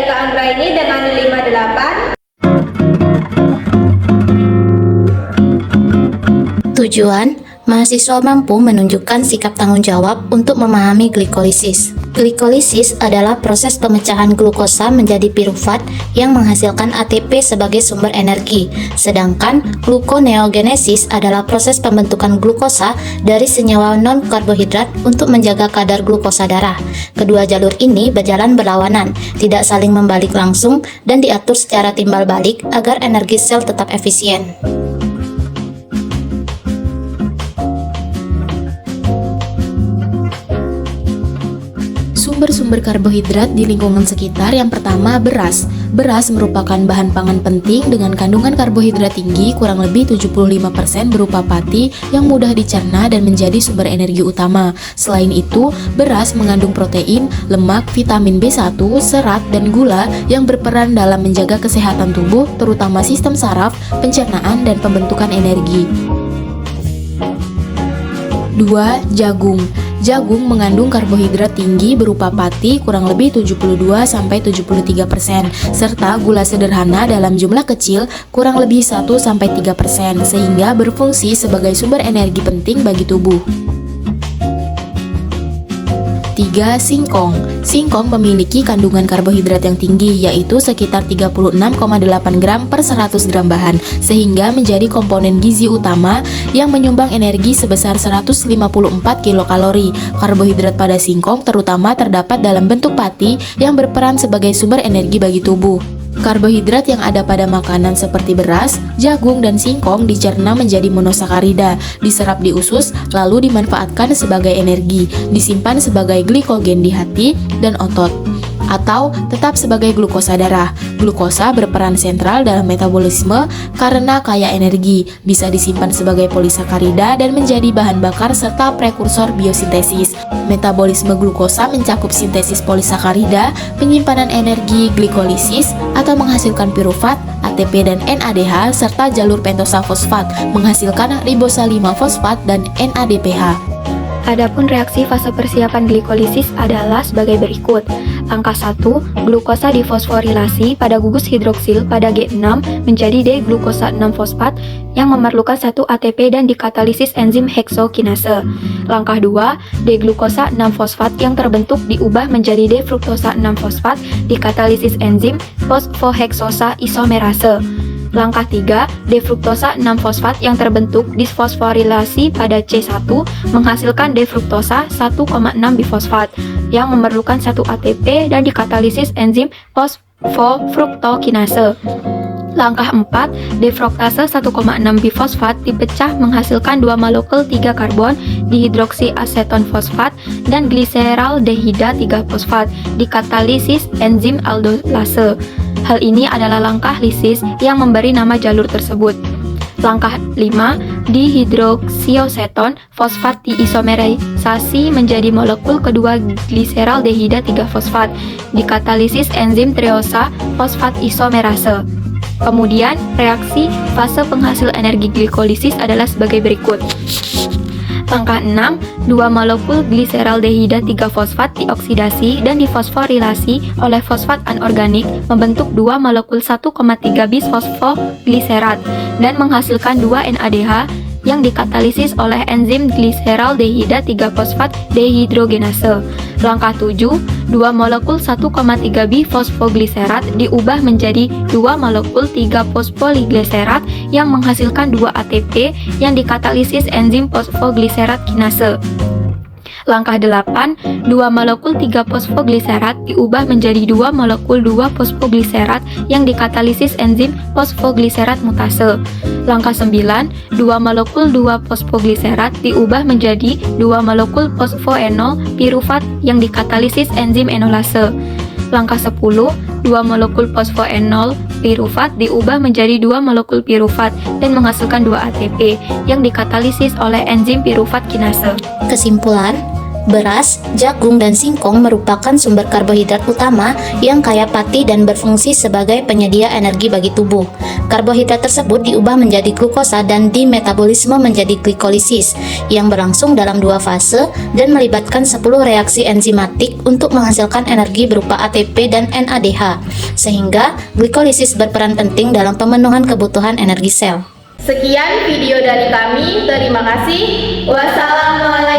Eka Anggraini dengan 58. Tujuan, mahasiswa mampu menunjukkan sikap tanggung jawab untuk memahami glikolisis. Glikolisis adalah proses pemecahan glukosa menjadi piruvat yang menghasilkan ATP sebagai sumber energi, sedangkan gluconeogenesis adalah proses pembentukan glukosa dari senyawa non-karbohidrat untuk menjaga kadar glukosa darah. Kedua jalur ini berjalan berlawanan, tidak saling membalik langsung, dan diatur secara timbal balik agar energi sel tetap efisien. Sumber-sumber karbohidrat di lingkungan sekitar. Yang pertama, beras. Beras merupakan bahan pangan penting dengan kandungan karbohidrat tinggi, kurang lebih 75% berupa pati yang mudah dicerna dan menjadi sumber energi utama. Selain itu, beras mengandung protein, lemak, vitamin B1, serat, dan gula yang berperan dalam menjaga kesehatan tubuh, terutama sistem saraf, pencernaan, dan pembentukan energi. 2. Jagung. Jagung mengandung karbohidrat tinggi berupa pati kurang lebih 72-73%, serta gula sederhana dalam jumlah kecil kurang lebih 1-3%, sehingga berfungsi sebagai sumber energi penting bagi tubuh. 3. Singkong. Singkong memiliki kandungan karbohidrat yang tinggi, yaitu sekitar 36,8 gram per 100 gram bahan, sehingga menjadi komponen gizi utama yang menyumbang energi sebesar 154 kilokalori. Karbohidrat pada singkong terutama terdapat dalam bentuk pati yang berperan sebagai sumber energi bagi tubuh. Karbohidrat yang ada pada makanan seperti beras, jagung, dan singkong dicerna menjadi monosakarida, diserap di usus, lalu dimanfaatkan sebagai energi, disimpan sebagai glikogen di hati dan otot, atau tetap sebagai glukosa darah. Glukosa berperan sentral dalam metabolisme karena kaya energi, bisa disimpan sebagai polisakarida dan menjadi bahan bakar serta prekursor biosintesis. Metabolisme glukosa mencakup sintesis polisakarida, penyimpanan energi glikolisis atau menghasilkan piruvat, ATP dan NADH, serta jalur pentosa fosfat menghasilkan ribosa 5 fosfat dan NADPH. Adapun reaksi fase persiapan glikolisis adalah sebagai berikut. Angka 1, glukosa difosforilasi pada gugus hidroksil pada G6 menjadi D-glukosa 6-fosfat yang memerlukan 1 ATP dan dikatalisis enzim heksokinase. Langkah 2, D-glukosa 6-fosfat yang terbentuk diubah menjadi D-fruktosa 6-fosfat dikatalisis enzim fosfoheksosa isomerase. Langkah 3, D-fruktosa 6-fosfat yang terbentuk disfosforilasi pada C1 menghasilkan D-fruktosa 1,6-bifosfat yang memerlukan 1 ATP dan dikatalisis enzim fosfofruktokinase. Langkah 4, D-fruktase 1,6-bifosfat dipecah menghasilkan 2 molekul 3 karbon dihidroksiaseton fosfat dan gliseraldehida 3-fosfat dikatalisis enzim aldolase. Hal ini adalah langkah lisis yang memberi nama jalur tersebut. Langkah 5, dihidroksioseton fosfat diisomerisasi menjadi molekul kedua gliseraldehida 3-fosfat dikatalisis enzim treosa fosfat isomerase. Kemudian, reaksi fase penghasil energi glikolisis adalah sebagai berikut. Langkah 6, 2 molekul gliseraldehida 3-fosfat dioksidasi dan difosforilasi oleh fosfat anorganik membentuk 2 molekul 1,3 bis fosfogliserat dan menghasilkan 2 NADH yang dikatalisis oleh enzim gliseraldehida 3-fosfat dehidrogenase. Langkah 7, 2 molekul 1,3 bifosfogliserat diubah menjadi 2 molekul 3 fosfoligliserat yang menghasilkan 2 ATP yang dikatalisis enzim fosfogliserat kinase. Langkah 8, 2 molekul 3 fosfogliserat diubah menjadi 2 molekul 2 fosfogliserat yang dikatalisis enzim fosfogliserat mutase. Langkah 9, 2 molekul 2 fosfogliserat diubah menjadi 2 molekul fosfoenol piruvat yang dikatalisis enzim enolase. Langkah 10, 2 molekul fosfoenol piruvat diubah menjadi 2 molekul piruvat dan menghasilkan 2 ATP yang dikatalisis oleh enzim piruvat kinase. Kesimpulan, Beras, jagung, dan singkong merupakan sumber karbohidrat utama yang kaya pati dan berfungsi sebagai penyedia energi bagi tubuh. Karbohidrat tersebut diubah menjadi glukosa dan dimetabolisme menjadi glikolisis yang berlangsung dalam 2 fase dan melibatkan 10 reaksi enzimatik untuk menghasilkan energi berupa ATP dan NADH, sehingga glikolisis berperan penting dalam pemenuhan kebutuhan energi sel. Sekian video dari kami. Terima kasih. Wassalamualaikum.